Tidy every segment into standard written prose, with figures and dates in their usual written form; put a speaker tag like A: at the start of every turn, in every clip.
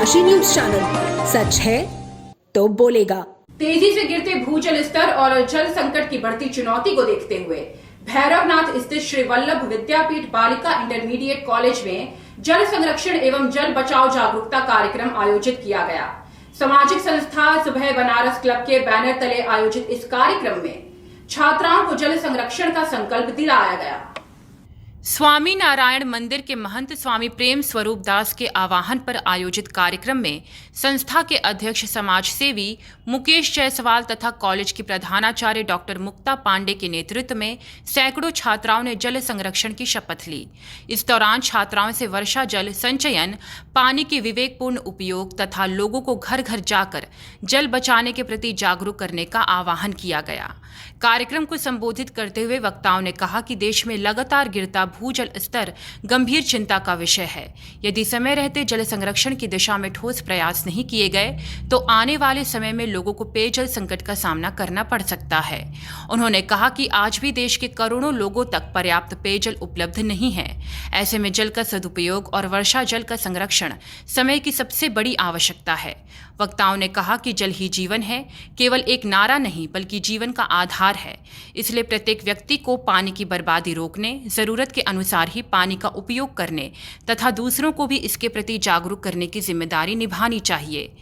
A: डनकाशी news channel, सच है तो बोलेगा।
B: तेजी से गिरते भूजल स्तर और जल संकट की बढ़ती चुनौती को देखते हुए भैरवनाथ स्थित श्री वल्लभ विद्यापीठ बालिका इंटरमीडिएट कॉलेज में जल संरक्षण एवं जल बचाओ जागरूकता कार्यक्रम आयोजित किया गया। सामाजिक संस्था सुबह बनारस क्लब के बैनर तले आयोजित इस कार्यक्रम में छात्राओं को जल संरक्षण का संकल्प दिलाया गया। स्वामी नारायण मंदिर के महंत स्वामी प्रेम स्वरूप दास के आह्वान पर आयोजित कार्यक्रम में संस्था के अध्यक्ष समाज सेवी मुकेश जायसवाल तथा कॉलेज की प्रधानाचार्य डॉक्टर मुक्ता पांडे के नेतृत्व में सैकड़ों छात्राओं ने जल संरक्षण की शपथ ली। इस दौरान छात्राओं से वर्षा जल संचयन, पानी के विवेकपूर्ण उपयोग तथा लोगों को घर घर जाकर जल बचाने के प्रति जागरूक करने का आह्वान किया गया। कार्यक्रम को संबोधित करते हुए वक्ताओं ने कहा कि देश में लगातार गिरता भूजल स्तर गंभीर चिंता का विषय है। यदि समय रहते जल संरक्षण की दिशा में ठोस प्रयास नहीं किए गए तो आने वाले समय में लोगों को पेयजल संकट का सामना करना पड़ सकता है। उन्होंने कहा कि आज भी देश के करोड़ों लोगों तक पर्याप्त पेयजल उपलब्ध नहीं है। ऐसे में जल का सदुपयोग और वर्षा जल का संरक्षण समय की सबसे बड़ी आवश्यकता है। वक्ताओं ने कहा कि जल ही जीवन है, केवल एक नारा नहीं बल्कि जीवन का आधार है। इसलिए प्रत्येक व्यक्ति को पानी की बर्बादी रोकने, जरूरत के अनुसार ही पानी का उपयोग करने तथा दूसरों को भी इसके प्रति जागरूक करने की जिम्मेदारी निभानी चाहिए।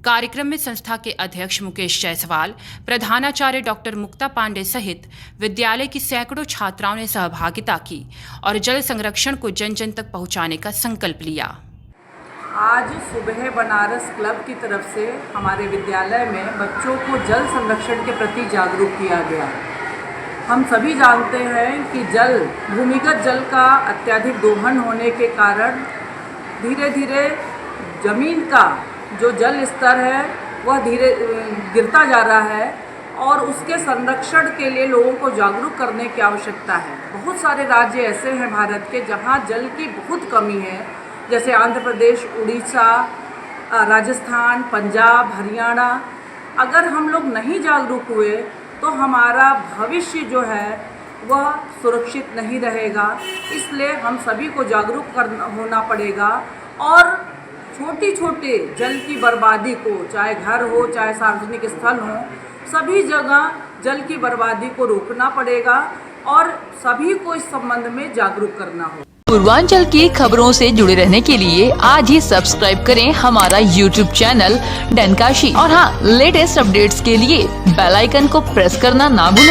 B: कार्यक्रम में संस्था के अध्यक्ष मुकेश जायसवाल, प्रधानाचार्य डॉक्टर मुक्ता पांडे सहित विद्यालय की सैकड़ों छात्राओं ने सहभागिता की और जल संरक्षण को जन जन तक पहुंचाने का संकल्प लिया।
C: आज सुबह बनारस क्लब की तरफ से हमारे विद्यालय में बच्चों को जल संरक्षण के प्रति जागरूक किया गया। हम सभी जानते हैं कि भूमिगत जल का अत्यधिक दोहन होने के कारण धीरे धीरे जमीन का जो जल स्तर है वह धीरे गिरता जा रहा है और उसके संरक्षण के लिए लोगों को जागरूक करने की आवश्यकता है। बहुत सारे राज्य ऐसे हैं भारत के जहाँ जल की बहुत कमी है, जैसे आंध्र प्रदेश, उड़ीसा, राजस्थान, पंजाब, हरियाणा। अगर हम लोग नहीं जागरूक हुए तो हमारा भविष्य जो है वह सुरक्षित नहीं रहेगा। इसलिए हम सभी को जागरूक होना पड़ेगा और छोटी छोटे जल की बर्बादी को, चाहे घर हो चाहे सार्वजनिक स्थल हो, सभी जगह जल की बर्बादी को रोकना पड़ेगा और सभी को इस संबंध में जागरूक करना हो।
D: पूर्वांचल की खबरों से जुड़े रहने के लिए आज ही सब्सक्राइब करें हमारा YouTube चैनल डनकाशी और हाँ, लेटेस्ट अपडेट्स के लिए बेल आइकन को प्रेस करना ना भूलें।